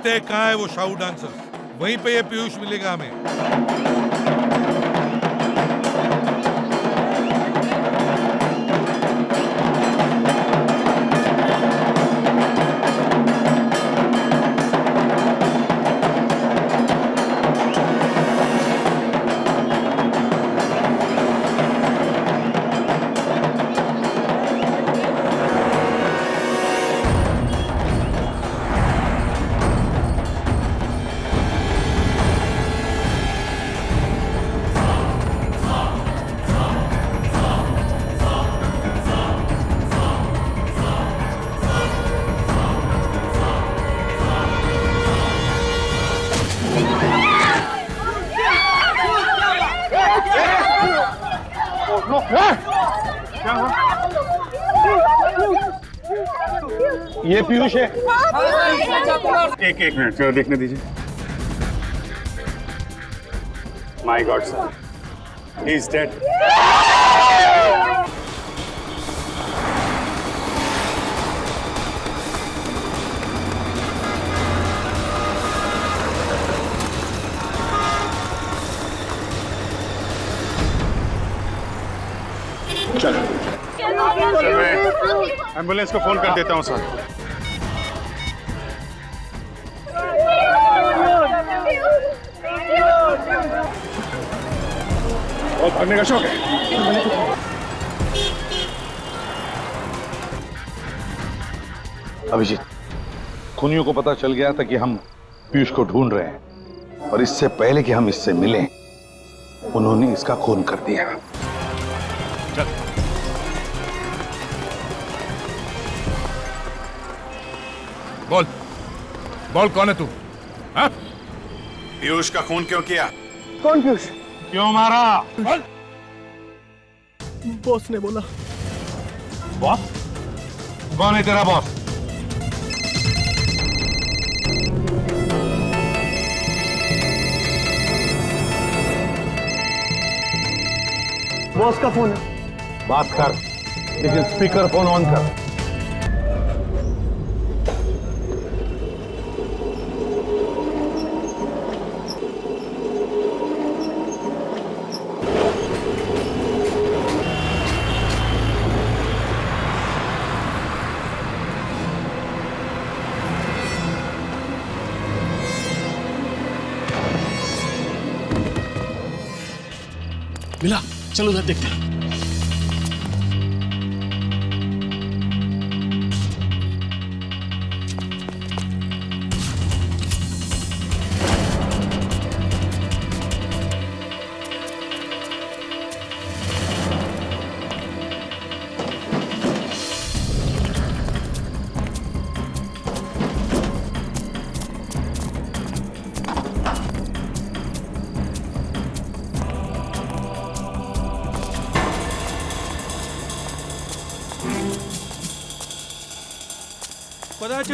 देखते हैं कहाँ है वो शाहू डांसर, वहीं पे ये पीयूष मिलेगा हमें। ये पीयूष है। एक मिनट जरा देखने दीजिए। My God sir, he is dead. चलो मैं एम्बुलेंस को फोन कर देता हूँ सर। बहुत भागने का शौक है। अभिजीत, खूनियों को पता चल गया था कि हम पीयूष को ढूंढ रहे हैं और इससे पहले कि हम इससे मिलें उन्होंने इसका खून कर दिया। चल। बोल बोल, कौन है तू? हाँ? पीयूष का खून क्यों किया? कौन पीयूष? क्यों मारा? बॉस ने बोला। बॉस? कौन है तेरा बॉस? बॉस का फोन है। बात कर, लेकिन स्पीकर फोन ऑन कर। मिला, चलो उधर देखते हैं।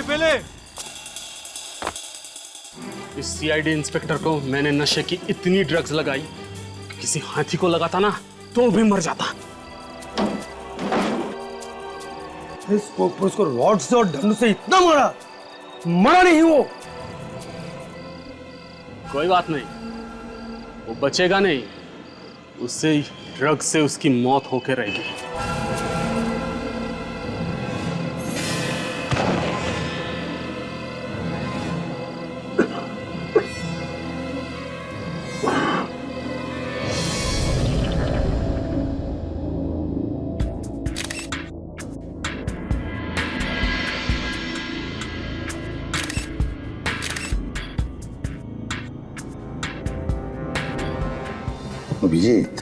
पहले इस सीआईडी इंस्पेक्टर को मैंने नशे की इतनी ड्रग्स लगाई कि किसी हाथी को लगाता ना तो भी मर जाता। उसको रॉड से और डंडों से इतना मारा, मरा नहीं वो। कोई बात नहीं, वो बचेगा नहीं, उससे ड्रग्स से उसकी मौत होके रहेगी। अभिजीत,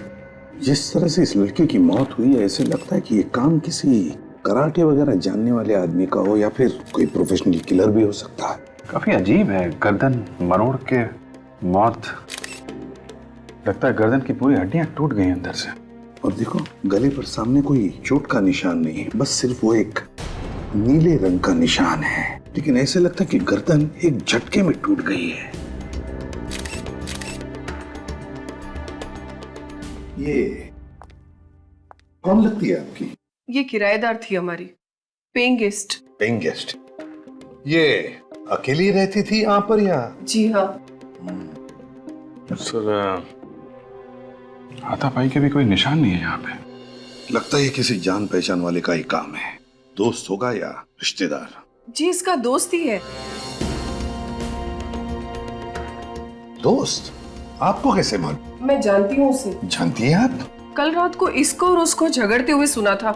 जिस तरह से इस लड़के की मौत हुई है, ऐसे लगता है कि ये काम किसी कराटे वगैरह जानने वाले आदमी का हो या फिर कोई प्रोफेशनल किलर भी हो सकता है। काफी अजीब है, गर्दन मरोड़ के मौत। लगता है गर्दन की पूरी हड्डियां टूट गई अंदर से। और देखो, गले पर सामने कोई चोट का निशान नहीं है, बस सिर्फ वो एक नीले रंग का निशान है। लेकिन ऐसे लगता है कि गर्दन एक झटके में टूट गई है। ये कौन लगती है आपकी? ये किराएदार थी हमारी, पेइंग गेस्ट। Paying guest. ये अकेली रहती थी यहाँ पर या? जी हाँ। सर हाथापाई के भी कोई निशान नहीं है यहाँ पे। लगता है किसी जान पहचान वाले का ही काम है। दोस्त होगा या रिश्तेदार? जी इसका दोस्त ही है। दोस्त? आपको कैसे मालूम? मैं जानती हूँ उसे। जानती हैं आप? कल रात को इसको और उसको झगड़ते हुए सुना था।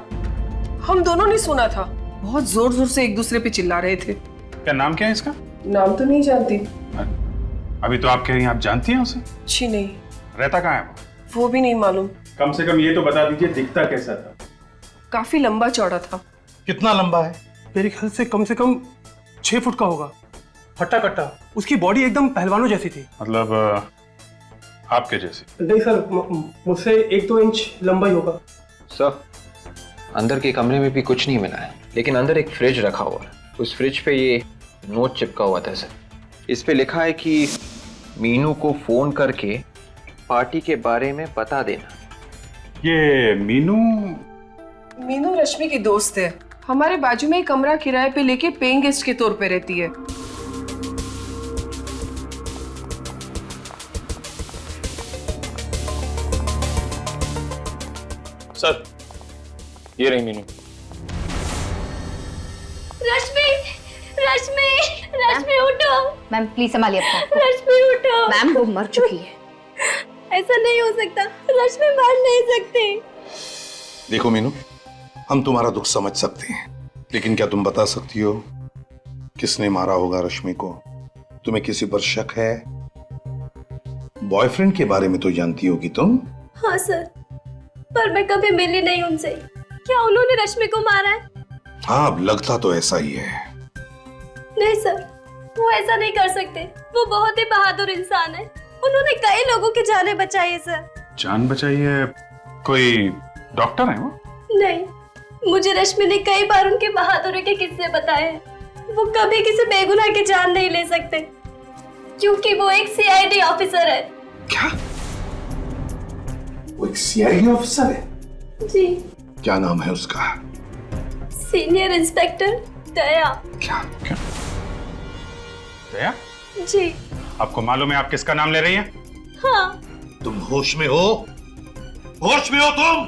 हम दोनों ने सुना था। बहुत जोर जोर से एक दूसरे पे चिल्ला रहे थे। क्या नाम क्या है इसका? नाम तो नहीं जानती। अभी तो आप कह रही हैं आप जानती हैं उसे? जी नहीं। रहता कहाँ है वो भी नहीं मालूम। कम से कम ये तो बता दीजिए दिखता कैसा था? काफी लंबा चौड़ा था। कितना लंबा है? मेरे ख्याल से कम 6 फुट का होगा। हट्टा कट्टा, उसकी बॉडी एकदम पहलवानों जैसी थी। मतलब आपके जैसे? नहीं सर, मुझसे 1-2 इंच लंबा ही होगा। सर, अंदर के कमरे में भी कुछ नहीं मिला है, लेकिन अंदर एक फ्रिज रखा हुआ है। उस फ्रिज पे ये नोट चिपका हुआ था सर। इस पे लिखा है कि मीनू को फोन करके पार्टी के बारे में बता देना। ये मीनू? मीनू रश्मि की दोस्त है। हमारे बाजू में एक कमरा किराए पे लेके पेइंग गेस्ट के तौर पे रहती है। सर, ये रही मीनू। रश्मि, रश्मि, रश्मि उठो। मैम प्लीज संभालिए अपने आप को। रश्मि उठो। मैम वो मर चुकी है। ऐसा नहीं हो सकता, रश्मि मर नहीं सकती। देखो मीनू, हम तुम्हारा दुख समझ सकते हैं, लेकिन क्या तुम बता सकती हो किसने मारा होगा रश्मि को? तुम्हें किसी पर शक है? बॉयफ्रेंड के बारे में तो जानती होगी तुम? हाँ सर, पर मैं कभी मिली नहीं उनसे। क्या उन्होंने रश्मि को मारा है? हाँ, अब लगता तो ऐसा ही है। नहीं सर, वो ऐसा नहीं कर सकते। वो बहुत ही बहादुर इंसान है। उन्होंने कई लोगों की जानें बचाई है सर। जान बचाई है? कोई डॉक्टर है वो? नहीं, मुझे रश्मि ने कई बार उनके बहादुरी के किस्से बताए हैं। वो कभी किसी बेगुनाह की जान नहीं ले सकते, क्योंकि वो एक सीआईडी ऑफिसर है। क्या? वो एक सीआईडी ऑफिसर है? जी। क्या नाम है उसका? सीनियर इंस्पेक्टर दया। क्या? क्या? दया? जी। आपको मालूम है आप किसका नाम ले रही हैं? हाँ। तुम होश में हो? होश में हो तुम?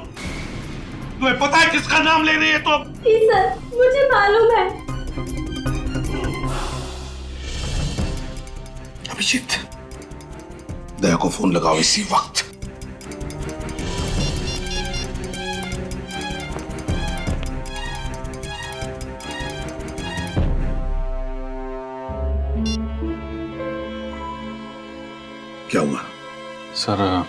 तुम्हें पता है किसका नाम ले रही है तुम? जी सर, मुझे मालूम है। अभिजीत, दया को फोन लगाओ इसी वक्त। क्या हुआ? सर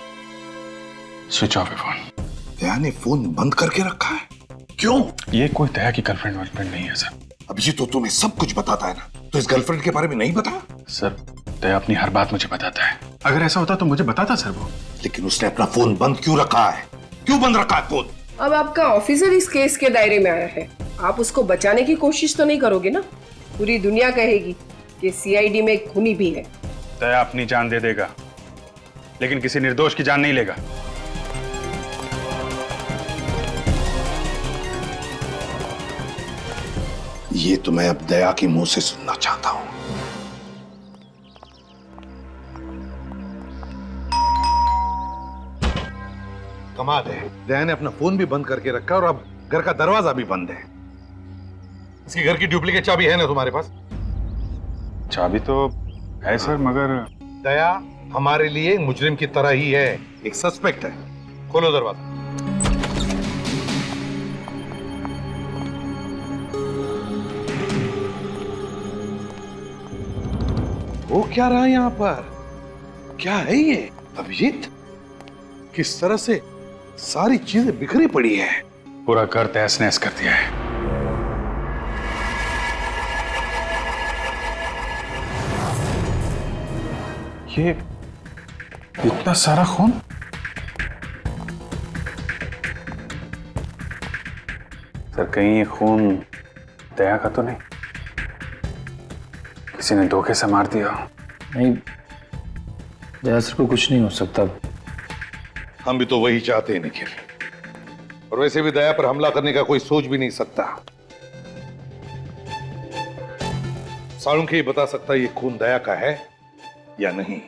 स्विच ऑफ है फोन। दया ने फोन बंद करके रखा है? क्यों? ये कोई दया की गर्लफ्रेंड वर्लफ्रेंड नहीं है सर। अभिजीत तो तुम्हें सब कुछ बताता है ना, तो इस गर्लफ्रेंड के बारे में नहीं बता? सर दया अपनी हर बात मुझे बताता है। अगर ऐसा होता तो मुझे बताता सर वो। लेकिन उसने अपना फोन बंद क्यों रखा है? क्यों बंद रखा है फोन? अब आपका ऑफिसर इस केस के दायरे में आया है। आप उसको बचाने की कोशिश तो नहीं करोगे ना? पूरी दुनिया कहेगी कि सीआईडी में एक खूनी भी है। दया अपनी जान दे देगा, लेकिन किसी निर्दोष की जान नहीं लेगा। ये तो मैं अब दया के मुंह से सुनना चाहता हूं। कमाल है, दया ने अपना फोन भी बंद करके रखा और अब घर का दरवाजा भी बंद है। इसके घर की डुप्लीकेट चाबी है ना तुम्हारे पास? चाबी तो है सर, मगर दया हमारे लिए मुजरिम की तरह ही है, एक सस्पेक्ट है। खोलो दरवाजा। वो क्या रहा यहाँ पर? क्या है ये अभिजीत? किस तरह से सारी चीजें बिखरी पड़ी है। पूरा घर तहस नहस कर दिया है। ये इतना सारा खून? सर कहीं ये खून दया का तो नहीं? किसी ने धोखे से मार दिया? नहीं, दया सर को कुछ नहीं हो सकता। हम भी तो वही चाहते हैं निखिल, और वैसे भी दया पर हमला करने का कोई सोच भी नहीं सकता। साळुंखे ही बता सकता है ये खून दया का है या नहीं।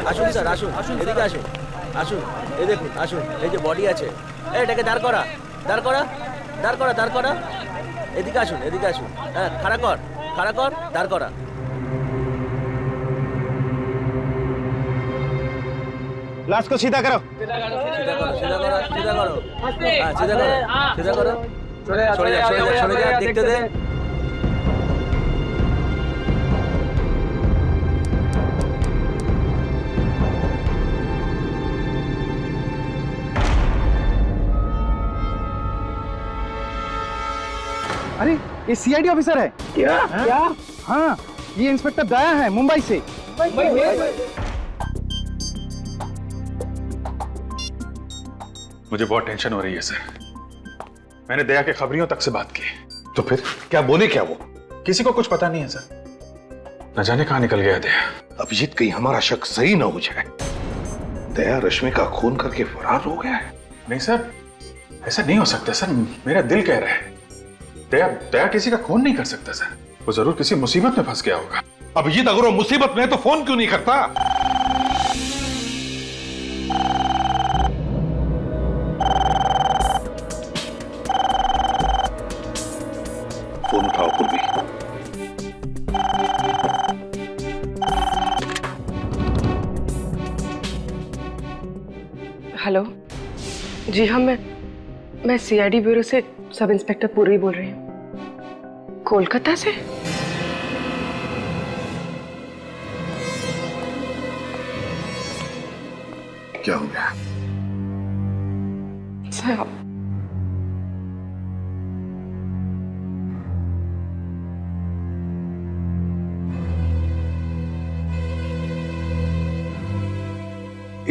আসুন স্যার, আসুন, এদিকে আসুন, আসুন, এই দেখুন, আসুন, এই যে বডি আছে, এটাকে দাঁড় করা, দাঁড় করা, দাঁড় করা, দাঁড় করা, এদিকে আসুন, এদিকে আসুন, হ্যাঁ, খাড়া কর, দাঁড় করা। लाश को सीधा करो। सीधा करो, सीधा करो, सीधा करो, सीधा करो, हाँ, सीधा करो, सीधा करो, छोड़ जा, देखते दे। अरे ये सीआईडी ऑफिसर है क्या? हाँ, ये इंस्पेक्टर दया है मुंबई से। मुझे बहुत टेंशन हो रही है सर। मैंने दया के खबरियों तक से बात की। तो फिर क्या बोले क्या वो? किसी को कुछ पता नहीं है सर। न जाने कहां निकल गया दया। अभिजीत कहीं हमारा शक सही ना हो जाए, दया रश्मि का खून करके फरार हो गया है। नहीं सर, ऐसा नहीं हो सकता सर, मेरा दिल कह रहा है। दया किसी का खून नहीं कर सकता सर। वो जरूर किसी मुसीबत में फंस गया होगा। अभिजीत अगर वो मुसीबत में है तो फोन क्यों नहीं करता? फोन उठाओ पूर्वी। हेलो जी हाँ, मैं सीआईडी ब्यूरो से सब इंस्पेक्टर पूर्वी बोल रही हूँ, कोलकाता से। क्या हो गया? सर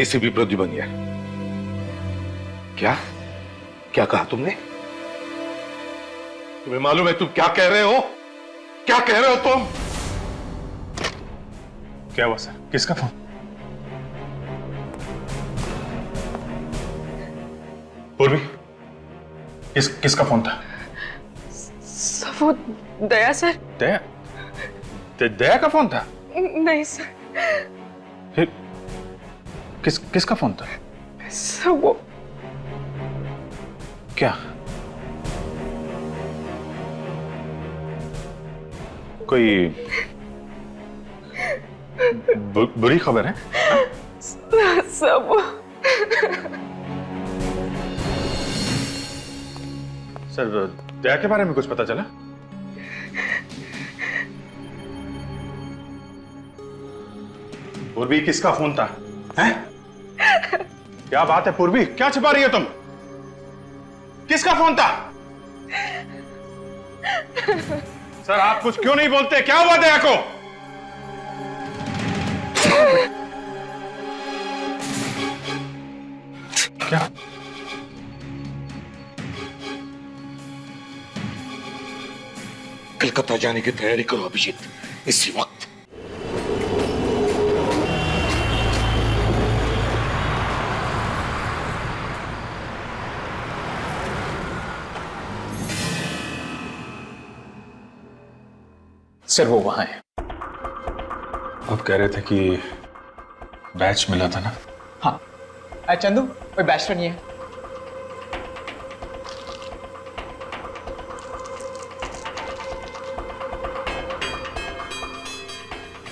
एसीपी प्रद्युमन, क्या क्या कहा तुमने? तुम्हें मालूम है तुम क्या कह रहे हो? क्या कह रहे हो तुम? क्या हुआ सर? किसका फोन? पूर्वी, किसका फोन था? सर वो दया सर। दया का फोन था? नहीं सर। फिर किसका फोन था? सर वो क्या? कोई बुरी खबर है? सब सर, दया के बारे में कुछ पता चला? पूर्वी, किसका फोन था? हैं? क्या बात है पूर्वी, क्या छिपा रही है तुम? किसका फोन था? सर, आप कुछ क्यों नहीं बोलते? क्या हुआ दया को? क्या? कलकत्ता जाने की तैयारी करो अभिजीत, इसी वक्त। सर वो वहां है। आप कह रहे थे कि बैच मिला था ना? हाँ चंदू, कोई बैच तो नहीं है।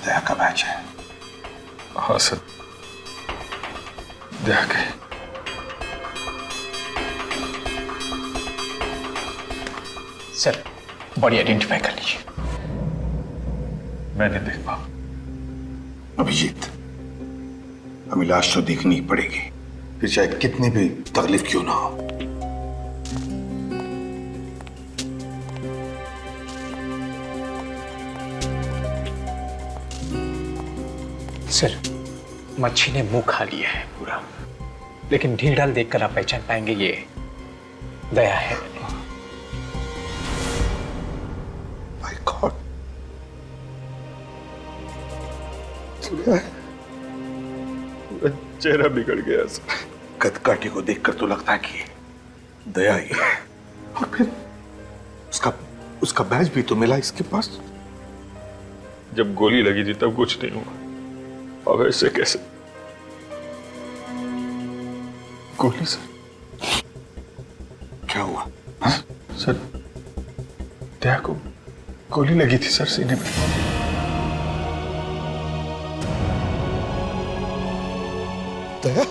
दया का बैच है। हाँ सर, दया के। सर बॉडी आइडेंटिफाई कर लीजिए। मैं नहीं देख पाऊँ। अभिजीत, हमें लाश तो देखनी ही पड़ेगी, फिर चाहे कितनी भी तकलीफ क्यों ना हो। सर मच्छी ने मुंह खा लिया है पूरा, लेकिन ढील ढाल देखकर आप पहचान पाएंगे ये दया है। माय गॉड, चेहरा बिगड़ गया सर। कदकाठी को देखकर तो लगता है कि दया ही है, और फिर उसका बैज भी तो मिला इसके पास। जब गोली लगी थी तब कुछ नहीं हुआ, अब ऐसे कैसे? गोली सर? क्या हुआ? सर दया को गोली लगी थी सर सीने में। दया?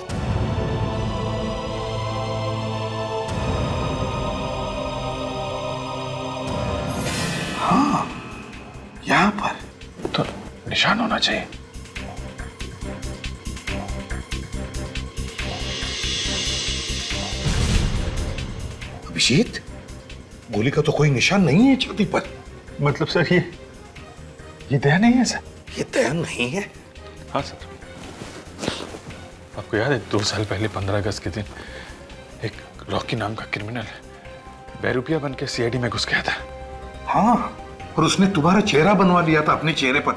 हाँ, यहां पर तो निशान होना चाहिए। अभिजीत, गोली का तो कोई निशान नहीं है छाती पर। मतलब सर ये दया नहीं है सर? ये दया नहीं है? हाँ सर। आपको याद है 2 साल पहले 15 अगस्त के दिन एक रॉकी नाम का क्रिमिनल बेरुपिया बन के सीआईडी में घुस गया था? हाँ, और उसने तुम्हारा चेहरा बनवा लिया था अपने चेहरे पर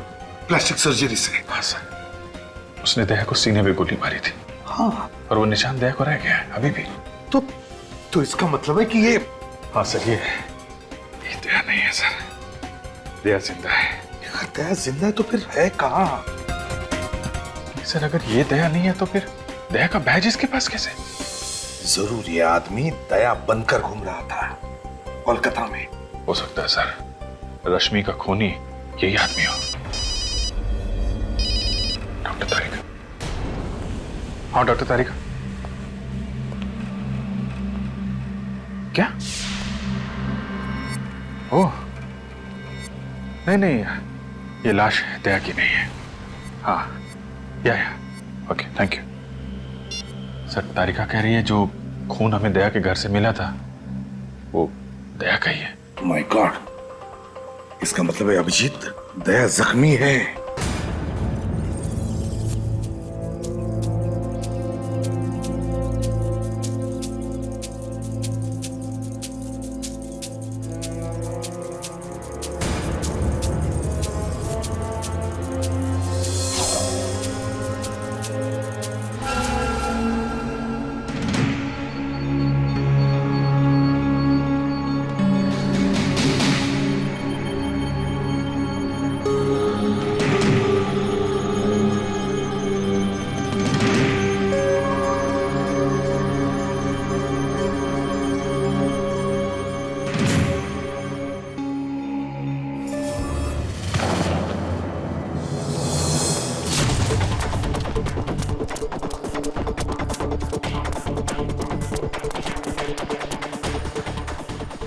प्लास्टिक सर्जरी से। हाँ सर, उसने दया को सीने में गोली मारी थी। हाँ, और वो निशान दया को रह गया है अभी भी। तो इसका मतलब है कि ये... हाँ सर, ये दया नहीं है सर, दया जिंदा है। अगर दया जिंदा है तो फिर है कहाँ? सर अगर ये दया नहीं है तो फिर दया का बैज इसके पास कैसे? जरूर ये आदमी दया बनकर घूम रहा था कोलकाता में। हो सकता है सर, रश्मि का खूनी यही आदमी हो। डॉक्टर तारिका। हाँ डॉक्टर तारिका। क्या? ओह नहीं, ये लाश दया की नहीं है। हाँ या ओके, थैंक यू सर। तारिका कह रही है जो खून हमें दया के घर से मिला था वो दया का ही है। माय गॉड, इसका मतलब है अभिजीत, दया जख्मी है।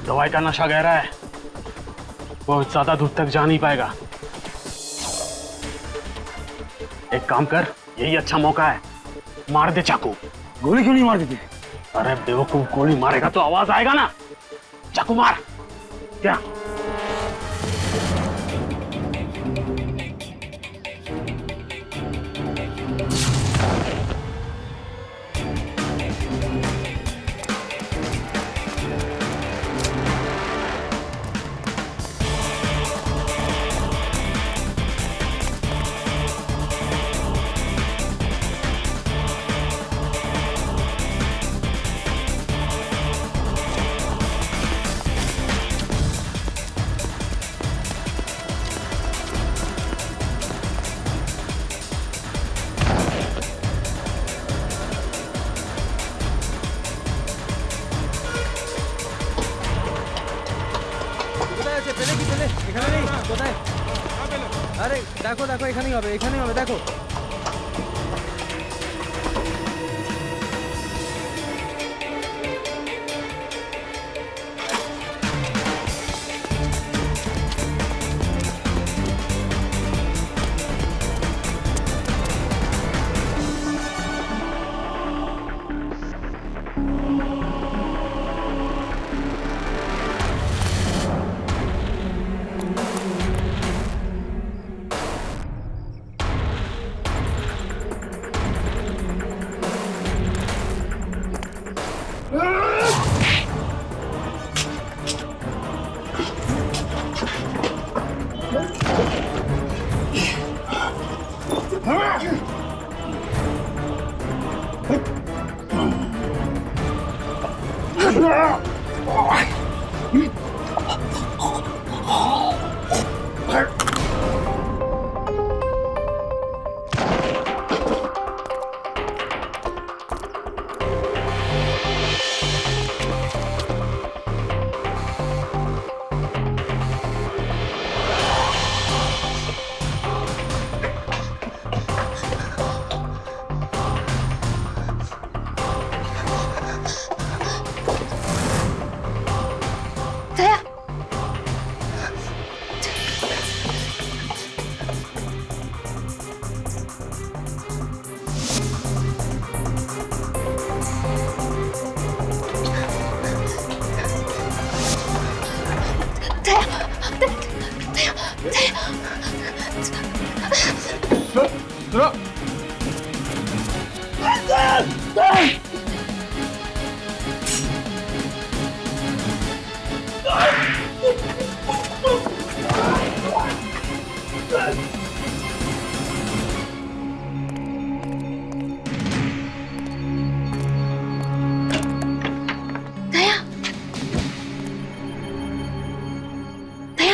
दवाई का नशा गहरा है, बहुत ज्यादा दूर तक जा नहीं पाएगा। एक काम कर, यही अच्छा मौका है, मार दे चाकू। गोली क्यों नहीं मार देती? अरे बेवकूफ, गोली मारेगा तो आवाज आएगा ना। चाकू मार। क्या? আরে দেখো দেখো এখানেই হবে দেখো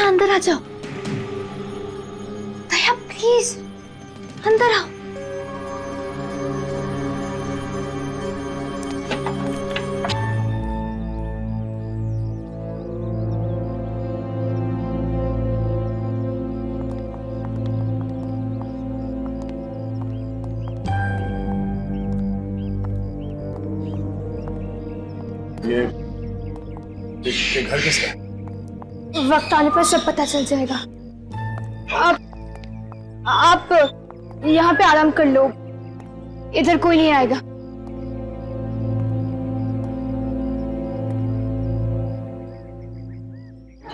अंदर आ जाओ। दया प्लीज अंदर आओ। ये घर किसका है? वक्त आने पर सब पता चल जाएगा। आप यहाँ पे आराम कर लो, इधर कोई नहीं आएगा।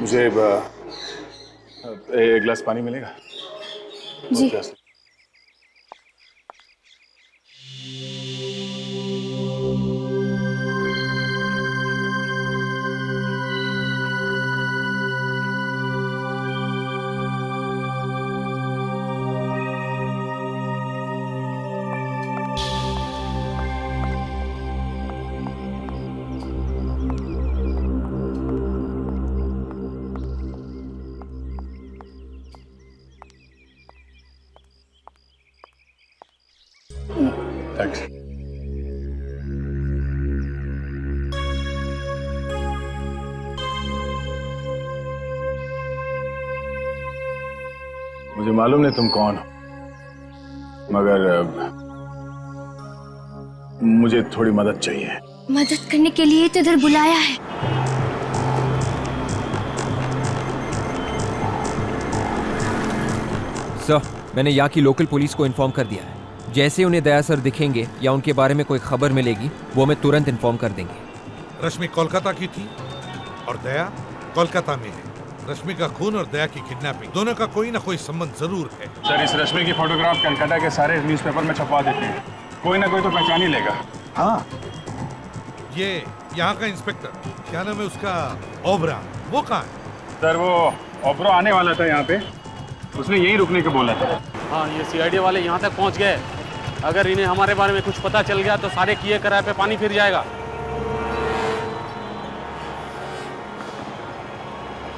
मुझे एक गिलास पानी मिलेगा? जी। थैंक्स। मुझे मालूम नहीं तुम कौन हो, मगर मुझे थोड़ी मदद चाहिए। मदद करने के लिए तो इधर बुलाया है। सर, मैंने यहाँ की लोकल पुलिस को इन्फॉर्म कर दिया है। जैसे उन्हें दया सर दिखेंगे या उनके बारे में कोई खबर मिलेगी, वो हमें तुरंत इन्फॉर्म कर देंगे। रश्मि कोलकाता की थी और दया कोलकाता में है। रश्मि का खून और दया की किडनैपिंग, दोनों का कोई ना कोई संबंध जरूर है। सर, इस रश्मि की फोटोग्राफ कलकत्ता के सारे न्यूज़पेपर में छपवा देते हैं, कोई ना कोई तो पहचान ही लेगा। हाँ, ये यहाँ का इंस्पेक्टर, क्या नाम है उसका, ओबरा, वो कहाँ है? सर, वो ओबरा आने वाला था यहाँ पे, उसने यहीं रुकने को बोला था। हाँ, ये सीआईडी वाले यहाँ तक पहुँच गए। अगर इन्हें हमारे बारे में कुछ पता चल गया तो सारे किए कराए पे पानी फिर जाएगा।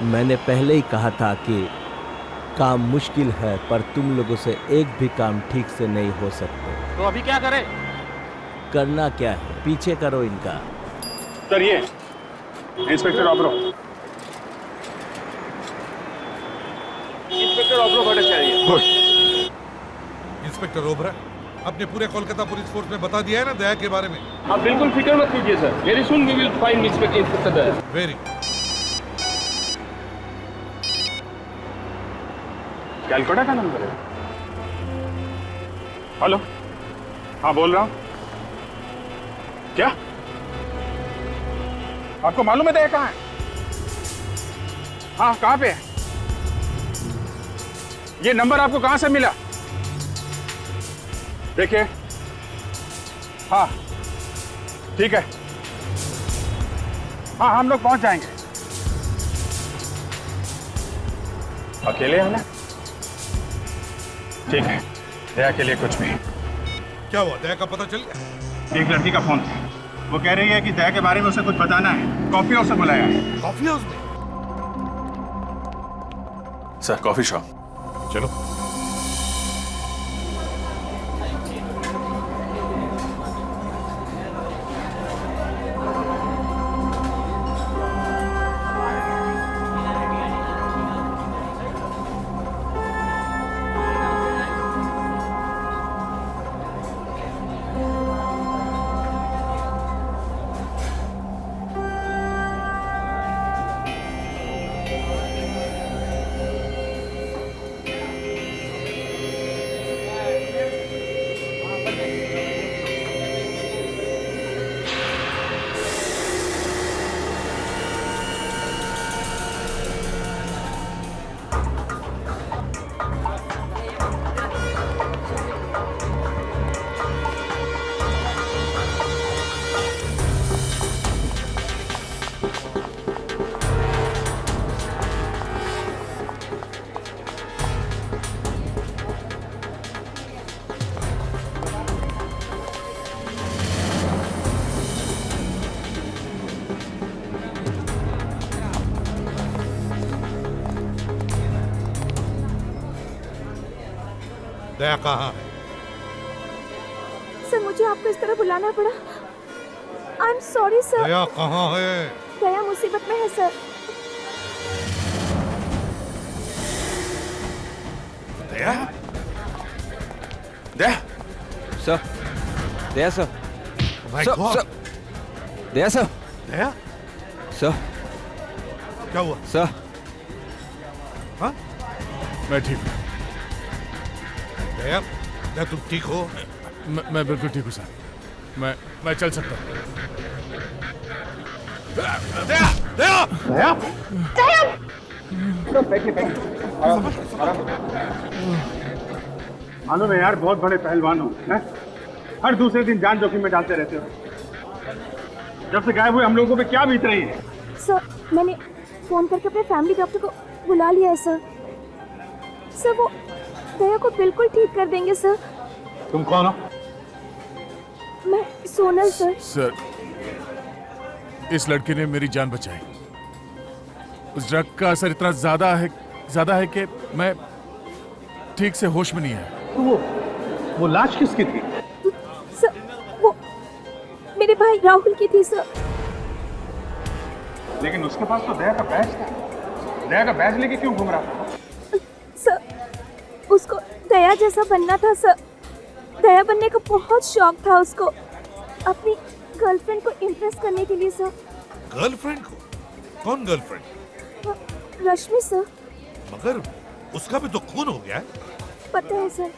मैंने पहले ही कहा था कि काम मुश्किल है, पर तुम लोगों से एक भी काम ठीक से नहीं हो सकते। तो अभी क्या करें? करना क्या है, पीछे करो इनका। सर, ये inspector Obra. Inspector Obra Bhattacharya. Good. Inspector Obra, अपने पूरे कोलकाता पुलिस फोर्स में बता दिया है ना दया के बारे में? आप बिल्कुल फिक्र मत कीजिए sir, very soon we will find inspector Daya. Very. Calcutta का नंबर है। हेलो, हाँ बोल रहा हूँ। क्या आपको मालूम है दया कहाँ है? हाँ, कहाँ पे है? ये नंबर आपको कहाँ से मिला? देखिए, हाँ ठीक है, हाँ हम लोग पहुंच जाएंगे। अकेले आना? ठीक है, दया के लिए कुछ भी। क्या हुआ, दया का पता चल गया? एक लड़की का फोन था, वो कह रही है कि दया के बारे में उसे कुछ बताना है। कॉफी हाउस से बुलाया है। कॉफी हाउस में? Sir coffee shop. चलो। दया कहाँ है? सर मुझे आपको इस तरह बुलाना पड़ा। I am sorry sir. Daya कहाँ है? दया मुसीबत में है sir. Daya? Daya sir, Daya sir, sir, Daya sir, Daya sir, क्या हुआ सर? हाँ? मैं ठीक हूँ। दया, दया तुम ठीक हो? मैं बिल्कुल ठीक हूँ सर। मैं चल सकता हूँ। दया, दया, दया, दया। मालूम है यार, बहुत बड़े पहलवान हो, हैं? हर दूसरे दिन जान जोखिम में डालते रहते हो। जब से गायब हुए हम लोगों पे क्या बीत रही है? सर मैंने फोन करके अपने फैमिली डॉक्टर को बुला लिया है सर। सर वो दया को बिल्कुल ठीक कर देंगे सर। तुम कौन हो? मैं सोनल सर। सर इस लड़के ने मेरी जान बचाई। उस ड्रग का असर इतना ज्यादा है कि मैं ठीक से होश में नहीं है। तो वो लाश किसकी थी? सर वो मेरे भाई राहुल की थी सर। लेकिन उसके पास तो दया का बैज था। दया का बैज लेके क्यों घूम रहा था? सर उसको दया जैसा बनना था सर। दया बनने का बहुत शौक था उसको, अपनी गर्लफ्रेंड को इम्प्रेस करने के लिए सर। गर्लफ्रेंड को? कौन गर्लफ्रेंड? रश्मि सर। मगर उसका भी तो खून हो गया है। पता है सर,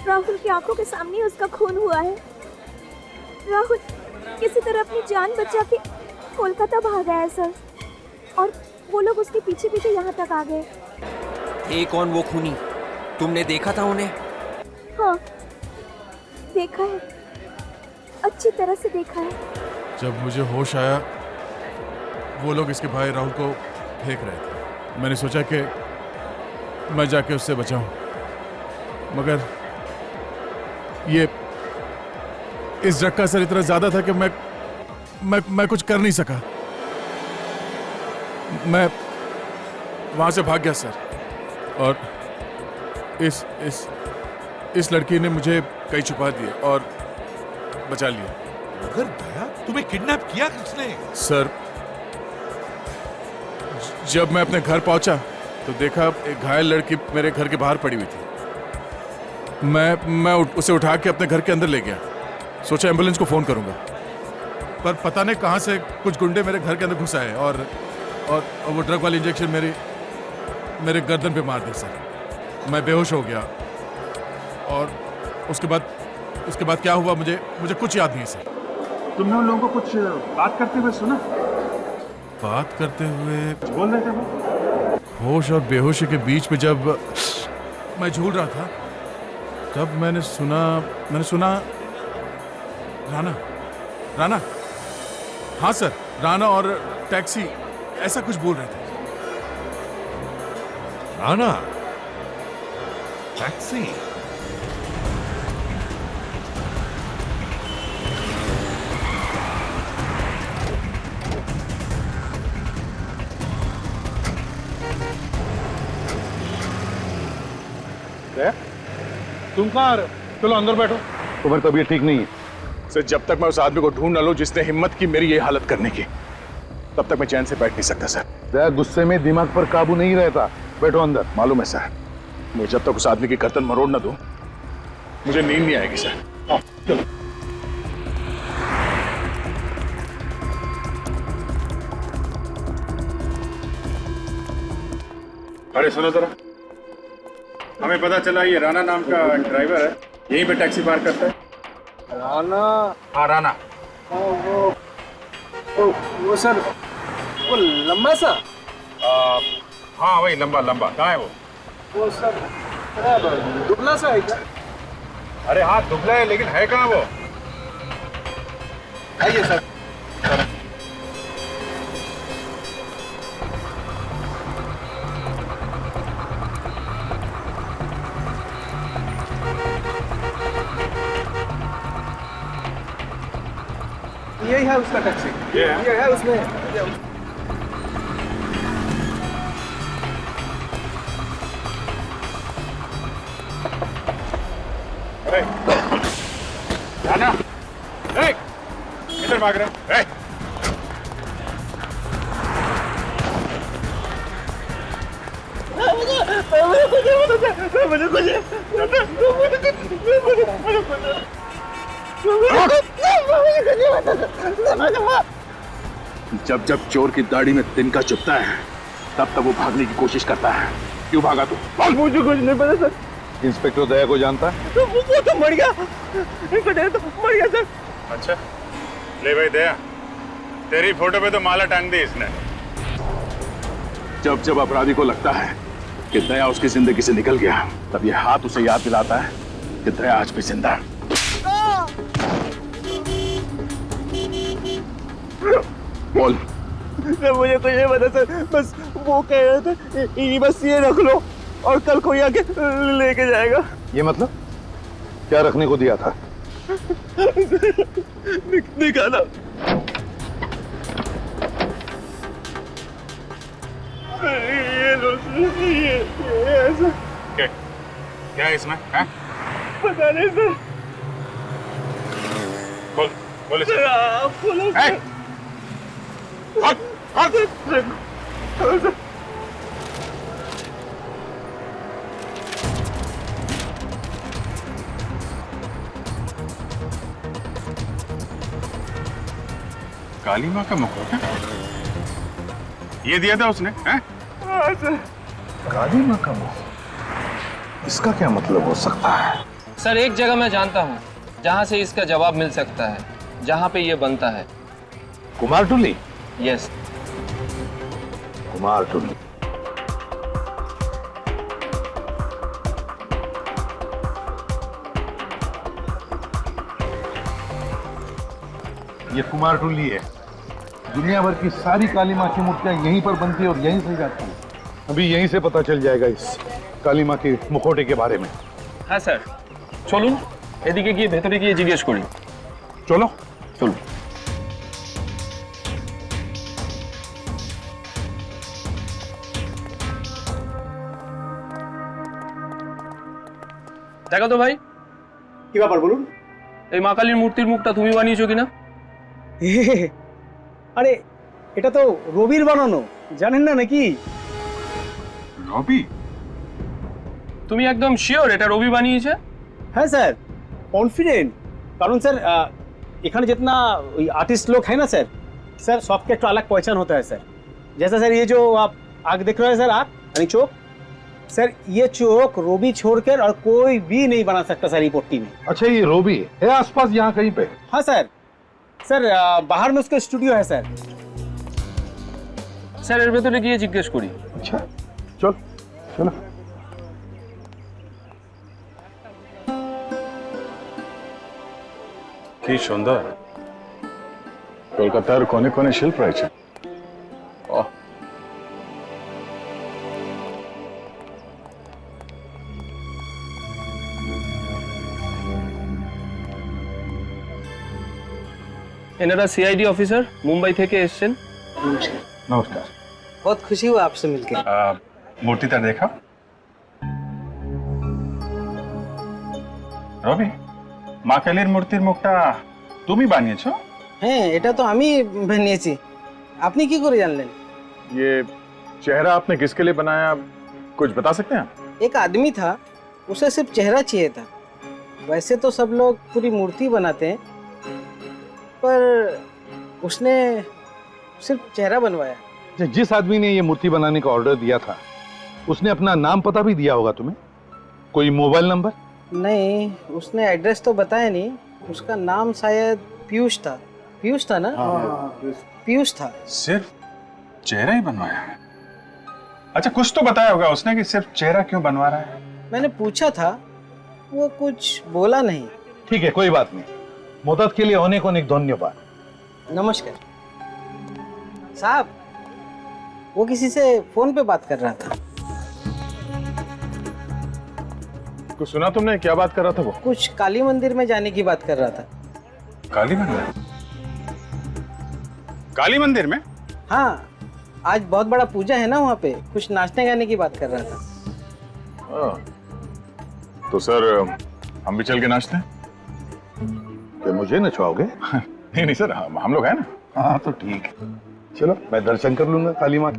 राहुल की आंखों के सामने उसका खून हुआ है। राहुल किसी तरह अपनी जान बचा के कोलकाता भागा है सर, और वो लोग उसके पीछे पीछे यहाँ तक आ गए। ये कौन वो खूनी? तुमने देखा था उन्हें? हाँ देखा है, अच्छी तरह से देखा है। जब मुझे होश आया वो लोग इसके भाई राहुल को फेंक रहे थे। मैंने सोचा कि मैं जाके उससे बचाऊं, मगर ये इस ड्रग का असर इतना ज्यादा था कि मैं कुछ कर नहीं सका। मैं वहां से भाग गया सर, और इस लड़की ने मुझे कहीं छुपा दिया और बचा लिया। मगर दया, तुम्हें किडनैप किया किसने? सर जब मैं अपने घर पहुंचा तो देखा एक घायल लड़की मेरे घर के बाहर पड़ी हुई थी। मैं उसे उठा के अपने घर के अंदर ले गया। सोचा एम्बुलेंस को फोन करूंगा, पर पता नहीं कहां से कुछ गुंडे मेरे घर के अंदर घुस आए और वो ड्रग वाली इंजेक्शन मेरे गर्दन पे मार दी सर। मैं बेहोश हो गया, और उसके बाद क्या हुआ मुझे कुछ याद नहीं सर। तुमने उन लोगों को कुछ बात करते हुए सुना? बात करते हुए बोल रहे थे वो? होश और बेहोशी के बीच में जब मैं झूल रहा था, तब मैंने सुना राना। हाँ सर, राना और टैक्सी ऐसा कुछ बोल रहे थे। राना, टैक्सी। तुम कहाँ आ रहे हो? चलो अंदर बैठो। तुम्हारी तबीयत ठीक नहीं है सर। जब तक मैं उस आदमी को ढूंढ न लूं जिसने हिम्मत की मेरी ये हालत करने की, तब तक मैं चैन से बैठ नहीं सकता सर। दया गुस्से में दिमाग पर काबू नहीं रहता। बैठो अंदर। मालूम है सर, मैं जब तक उस आदमी की गर्दन मरोड़ न दूं मुझे नींद नहीं आएगी सर। आओ, चलो। अरे सुनो जरा, हमें पता चला ये राणा नाम का ड्राइवर है, यहीं पे टैक्सी पार्क करता है। राना? हाँ राणा। वो सर, वो लंबा सा? हाँ वही लंबा लंबा। कहाँ है वो? वो सर दुबला सा है क्या? अरे हाँ दुबला है, लेकिन है कहाँ वो? आइए सर। यही है उसका टैक्सी। ये है उसमें। राणा, किधर भाग रहे? जब जब चोर की दाढ़ी में तिनका चुभता है तब तब वो भागने की कोशिश करता है। क्यों भागा तू? मुझे कुछ नहीं पता सर। इंस्पेक्टर दया को जानता है? वो तो मर गया। इंस्पेक्टर तो मर गया सर। अच्छा, ले भाई दया, तेरी फोटो पे तो माला टांग दी इसने। जब जब अपराधी को लगता है कि दया उसकी जिंदगी से निकल गया, तब ये हाथ उसे याद दिलाता है कि दया आज भी जिंदा है। बोल। सर मुझे कुछ नहीं पता सर, बस वो कह रहे थे ये बस ये रख लो और कल कोई आके लेके जाएगा। ये मतलब क्या रखने को दिया था? निकाला। ये लो ये ऐसा। क्या है इसमें? है? पता नहीं सर। बोल सर आप बोलो। काली माँ का मुखौटा ये दिया था उसने? हैं? हाँ सर। काली माँ का मुंह, इसका क्या मतलब हो सकता है? सर एक जगह मैं जानता हूँ जहाँ से इसका जवाब मिल सकता है, जहाँ पे ये बनता है। कुमारटुली? यस। कुमारटुली। ये कुमारटुली है। दुनिया भर की सारी काली माँ की मूर्तियां यहीं पर बनती है और यहीं से जाती है। अभी यहीं से पता चल जाएगा इस काली माँ के मुखौटे के बारे में। हाँ सर, চলুন এদিকে গিয়ে ভেতরে গিয়ে জিজ্ঞেস করি। चलो চলুন। দেখো তো ভাই, কি ব্যাপার বলুন? এই মা কালীর মূর্তির মুখটা তুমি বানিয়েছো কিনা? আরে এটা তো রবির বানানো, জানেন না নাকি? রবি? তুমি একদম শিওর এটা রবি বানিয়েছে? हाँ सर, कॉन्फिडेंट। कारण सर इखाने जितना आर्टिस्ट लोग हैं ना सर, सर सबके एक अलग पहचान होता है सर। जैसा सर ये जो आप आग देख रहे हैं सर, आग यानी चौक, सर ये चौक रोबी छोड़कर और कोई भी नहीं बना सकता सर ये पट्टी में। अच्छा, ये रोबी है आसपास यहाँ कहीं पे? हाँ सर। सर बाहर में उसका स्टूडियो है सर। স্যার এর ভেতরে গিয়ে জিজ্ঞেস করি। अच्छा चल चलो। কি সুন্দর, কলকাতার কোনে কোনে শিল্প রয়েছে। এনারা সিআইডি অফিসার, মুম্বাই থেকে এসেছেন। নমস্কার। बहुत खुशी हुआ आपसे मिलकर। मूर्तिটা देखा? রবি মা কালীর মূর্তির মুখটা তুমি বানিয়েছো? হ্যাঁ, এটা তো আমি বানিয়েছি। আপনি কি করে জানলেন? ये चेहरा आपने किसके लिए बनाया, कुछ बता सकते हैं आप? एक आदमी था, उसे सिर्फ चेहरा चाहिए था। वैसे तो सब लोग पूरी मूर्ति बनाते हैं, पर उसने सिर्फ चेहरा बनवाया। जिस आदमी ने ये मूर्ति बनाने का ऑर्डर दिया था उसने अपना नाम पता भी दिया होगा तुम्हें? कोई मोबाइल नंबर? नहीं, उसने एड्रेस तो बताया नहीं। उसका नाम शायद पीयूष था। पीयूष था ना? पीयूष था। सिर्फ चेहरा ही बनवाया है? अच्छा, कुछ तो बताया होगा उसने कि सिर्फ चेहरा क्यों बनवा रहा है? मैंने पूछा था, वो कुछ बोला नहीं। ठीक है, कोई बात नहीं। मदद के लिए अनेक धन्यवाद। नमस्कार साहब। वो किसी से फोन पे बात कर रहा था। कुछ सुना तुमने? क्या बात कर रहा था वो? कुछ काली मंदिर में जाने की बात कर रहा था। काली मंदिर? काली मंदिर में? हाँ, आज बहुत बड़ा पूजा है ना वहाँ पे। कुछ नाचने गाने की बात कर रहा था। तो सर हम भी चल के नाचते हैं? क्या मुझे नचवाओगे? नहीं नहीं सर, हम लोग हैं ना। हाँ तो ठीक है, चलो मैं दर्शन कर लूंगा काली माँ।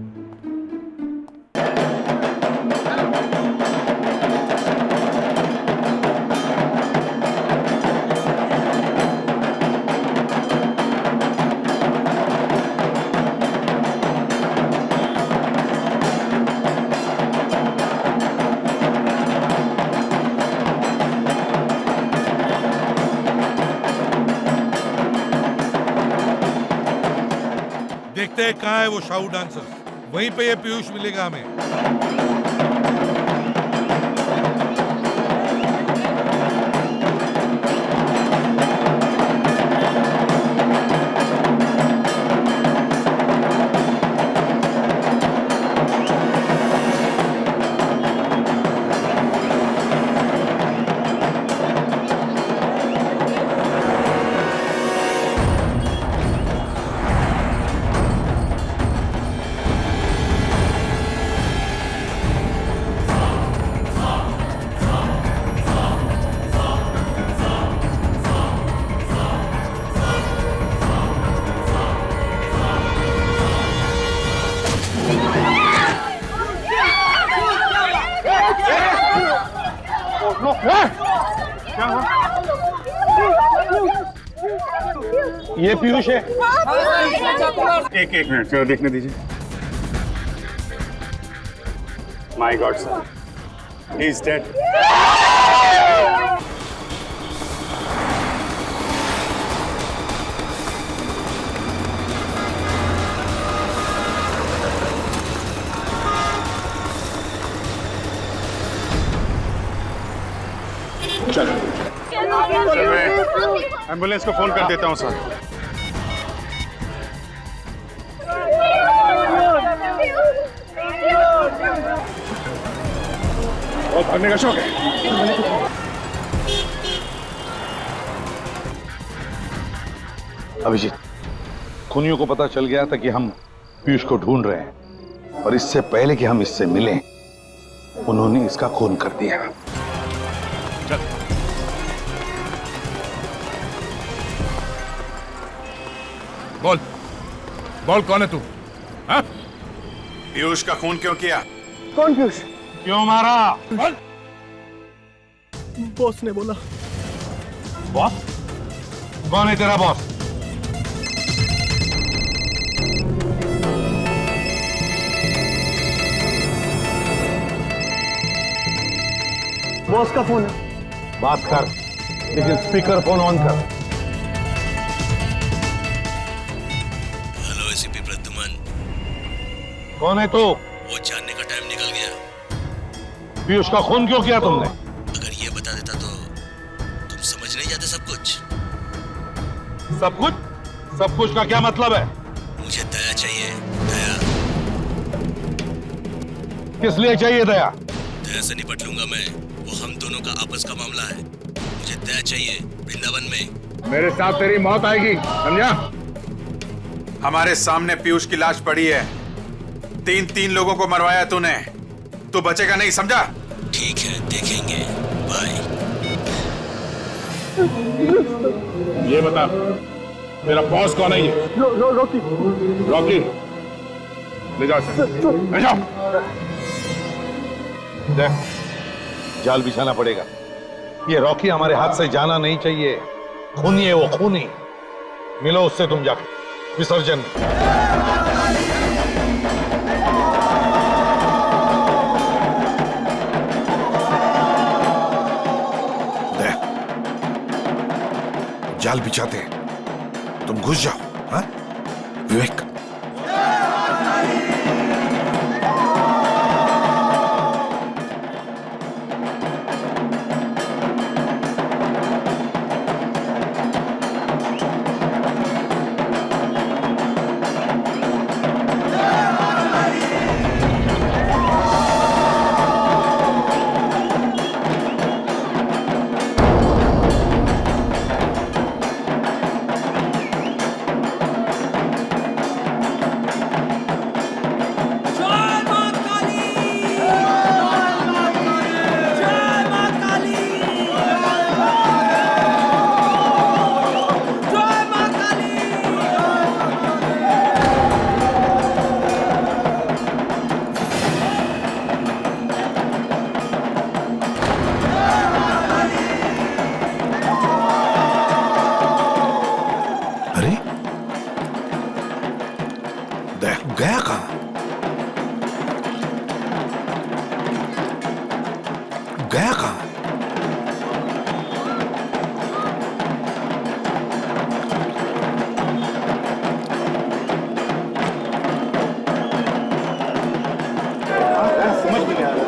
देखते हैं कहाँ है वो शाहू डांसर, वहीं पे ये पीयूष मिलेगा हमें। ये पीयूष है। एक मिनट चलो देखने दीजिए। My God sir, he is dead. मैं एम्बुलेंस को फोन कर देता हूँ सर। बहुत भागने का शौक है। अभिजीत, खूनियों को पता चल गया था कि हम पीयूष को ढूंढ रहे हैं, और इससे पहले कि हम इससे मिलें उन्होंने इसका खून कर दिया। बोल बोल, कौन है तू? हाँ? पीयूष का खून क्यों किया? कौन पीयूष? क्यों मारा? बॉस ने बोला। बॉस? कौन है तेरा बॉस? बॉस का फोन है। बात कर, लेकिन स्पीकर फोन ऑन कर। Hello ACP Pradyuman. कौन है तू? वो जानने का टाइम निकल गया। पीयूष का खून क्यों किया तुमने? अगर ये बता देता तो तुम समझ नहीं जाते सब कुछ। सब कुछ? सब कुछ का क्या मतलब है? मुझे दया चाहिए, दया। किस लिए चाहिए दया? दया से निपट लूंगा मैं, वो हम दोनों का आपस का मामला है। मुझे दया चाहिए वृंदावन में। मेरे साथ तेरी मौत आएगी, समझा? हमारे सामने पीयूष की लाश पड़ी है। तीन लोगों को मरवाया तूने, तू बचेगा नहीं, समझा? ठीक है, देखेंगे। बाय। ये बता, मेरा बॉस कौन है? ये रॉकी। रॉकी, ले जाओ इसे, ले जाओ। देख, जाल बिछाना पड़ेगा। ये रॉकी हमारे हाथ से जाना नहीं चाहिए। खूनी है वो, खूनी। मिलो उससे तुम जाके। विसर्जन। जाल बिछाते हैं, तुम घुस जाओ। हाँ विवेक, गया कहां? गया कहां? समझ में नहीं आ रहा।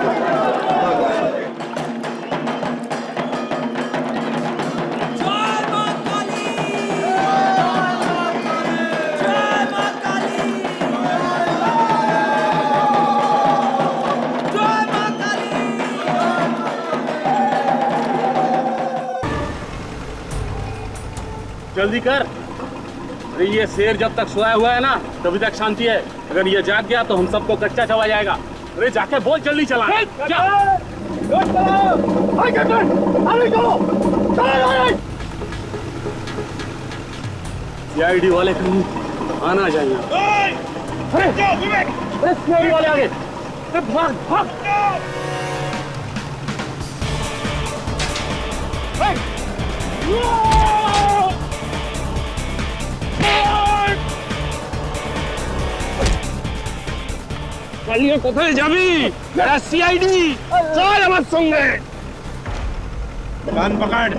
जल्दी कर। अरे ये शेर जब तक सोया हुआ है ना तभी तक शांति है। अगर ये जाग गया तो हम सबको कच्चा चबा जाएगा। अरे जाके बोल जल्दी चला। सीआईडी वाले कहीं आना चाहिए। अरे सीआईडी वाले आगे। अरे भाग भाग। কালিয়ে কোথায় যাবি? এরা সিআইডি, চল আমার সঙ্গে। कान पकड़,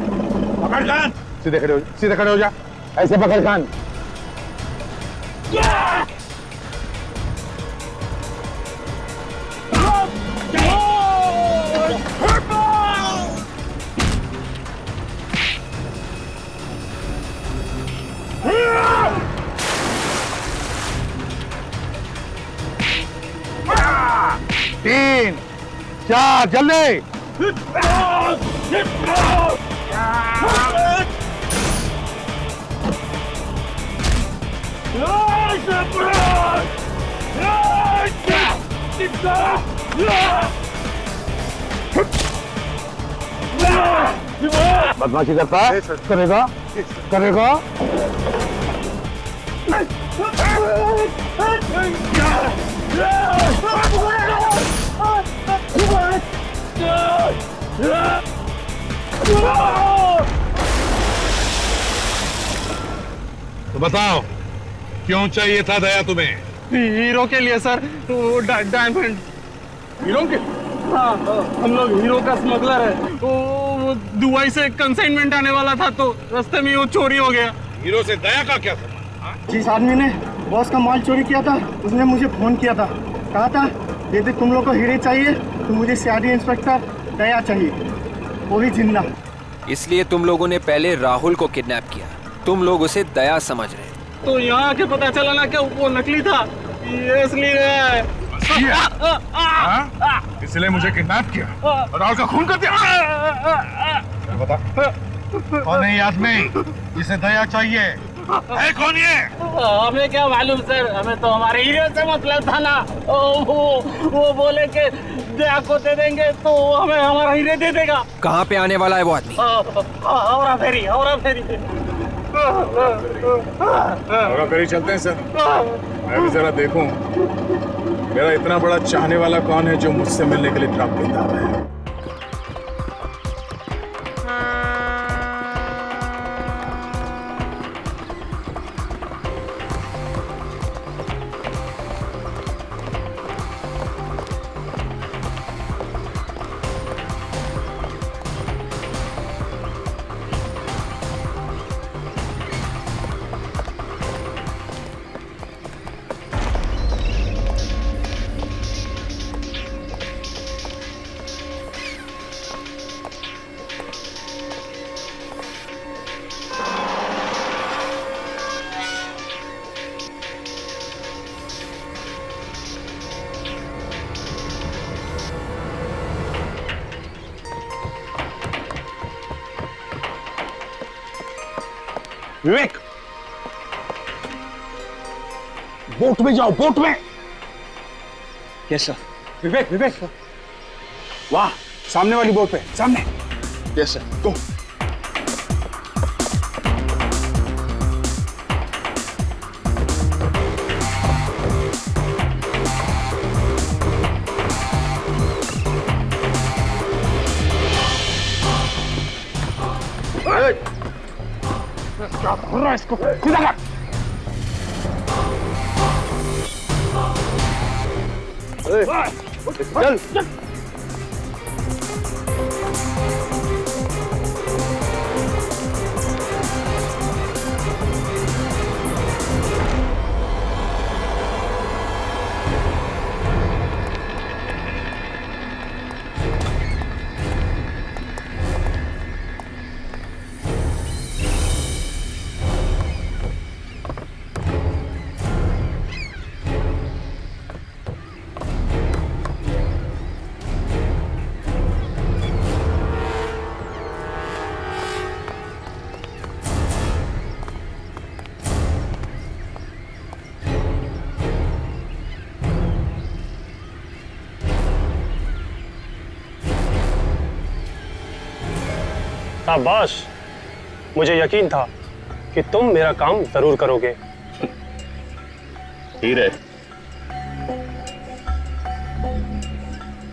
पकड़ कान। सीधे खड़े हो जा। ऐसे पकड़ कान। तीन, चार, जल्दी। बदमाशी करता है? करेगा करेगा। तो बताओ क्यों चाहिए था दया तुम्हें? हीरो के लिए सर। वो डायमंड हीरो के। हाँ, हम लोग हीरो का स्मगलर है। वो दुबई से कंसाइनमेंट आने वाला था तो रास्ते में वो चोरी हो गया। हीरो से दया का क्या संबंध? जिस आदमी ने बॉस का माल चोरी किया था उसने मुझे फोन किया था। कहा था यदि तुम लोग को हीरे चाहिए तो मुझे सीआईडी इंस्पेक्टर दया चाहिए, वो भी जिंदा। इसलिए तुम लोगों ने पहले राहुल को किडनैप किया। तुम लोग उसे दया समझ रहे। तो यहाँ आके पता चला ना कि वो नकली था। ये इसलिए है। इसलिए मुझे किडनैप किया और राहुल का खून कर दिया। बता कौन है ये आदमी जिसे दया चाहिए? है कौन ये? हमें क्या मालूम सर, हमें तो हमारे हीरो से मतलब था ना। वो बोले कि दया को दे देंगे तो हमें हमारा हीरे दे देगा। कहाँ पे आने वाला है वो आदमी? हवरा फेरी, हवरा फेरी। और फिर चलते हैं सर, मैं भी जरा देखूं मेरा इतना बड़ा चाहने वाला कौन है जो मुझसे मिलने के लिए ट्रक देता है। विवेक, बोट में जाओ, बोट में। Yes sir. विवेक, विवेक, वाह, सामने वाली बोट पे, सामने। Yes sir. गो। क्या कर रहा है इसको? सीधा कर। चल। शाबाश, मुझे यकीन था कि तुम मेरा काम जरूर करोगे। हीरे,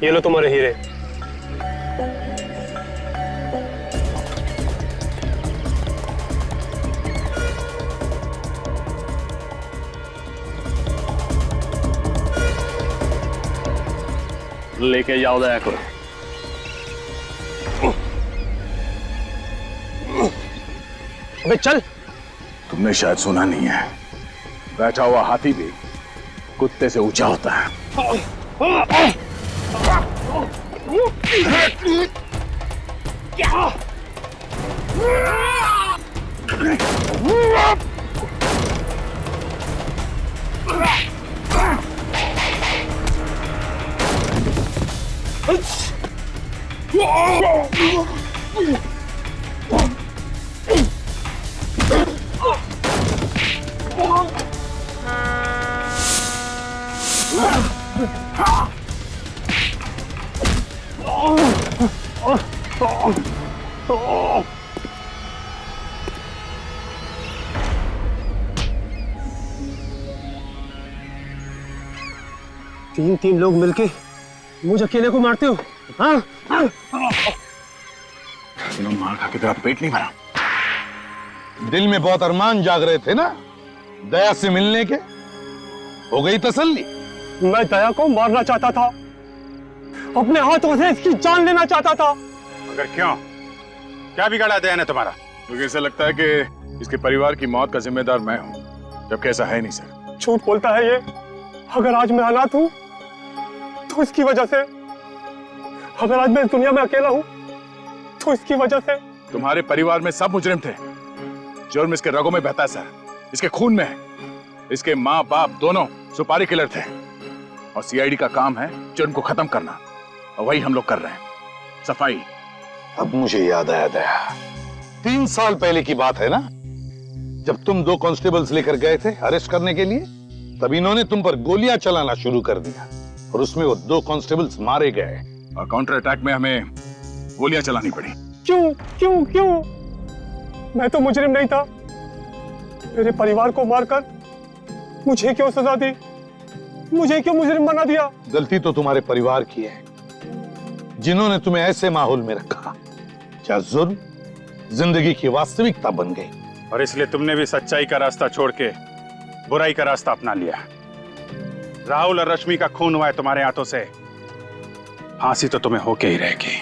ये लो तुम्हारे हीरे। लेके जाओ दया को। अबे चल। तुमने शायद सुना नहीं है, बैठा हुआ हाथी भी कुत्ते से ऊंचा होता है। तीन लोग मिलके मुझे अकेले को मारते हो? हाँ? तुम मार खा के तेरा पेट नहीं भरा? दिल में बहुत अरमान जाग रहे थे ना दया से मिलने के, हो गई तसल्ली? मैं दया को मारना चाहता था, अपने हाथों से इसकी जान लेना चाहता था। मगर क्यों? क्या बिगाड़ा दया ने तुम्हारा? मुझे ऐसा लगता है कि इसके परिवार की मौत का जिम्मेदार मैं हूं, जबकि ऐसा है नहीं सर। झूठ बोलता है ये। अगर आज मैं अनाथ हूं तो इसकी वजह से, अगर आज मैं इस दुनिया में अकेला हूं तो इसकी वजह से। तुम्हारे परिवार में सब मुजरिम थे। जुर्म इसके रगों में बहता है सर, इसके खून में है। इसके माँ बाप दोनों सुपारी किलर थे और सीआईडी का काम है जुर्म को खत्म करना, और वही हम लोग कर रहे हैं, सफाई। अब मुझे याद आया दया, 3 साल पहले की बात है ना, जब तुम 2 कांस्टेबल्स लेकर गए थे अरेस्ट करने के लिए, तब इन्होंने तुम पर गोलियां चलाना शुरू कर दिया और उसमें वो 2 कांस्टेबल्स मारे गए। और काउंटर अटैक में हमें गोलियां चलानी पड़ी। क्यों क्यों क्यों? मैं तो मुजरिम नहीं था। मेरे परिवार को मारकर मुझे क्यों सजा दी? मुझे क्यों मुजरिम बना दिया? गलती तो तुम्हारे परिवार की है, जिन्होंने तुम्हें ऐसे माहौल में रखा जहां जुर्म जिंदगी की वास्तविकता बन गई। और इसलिए तुमने भी सच्चाई का रास्ता छोड़ के बुराई का रास्ता अपना लिया। राहुल और रश्मि का खून हुआ है तुम्हारे हाथों से, फांसी तो तुम्हें होके ही रहेगी।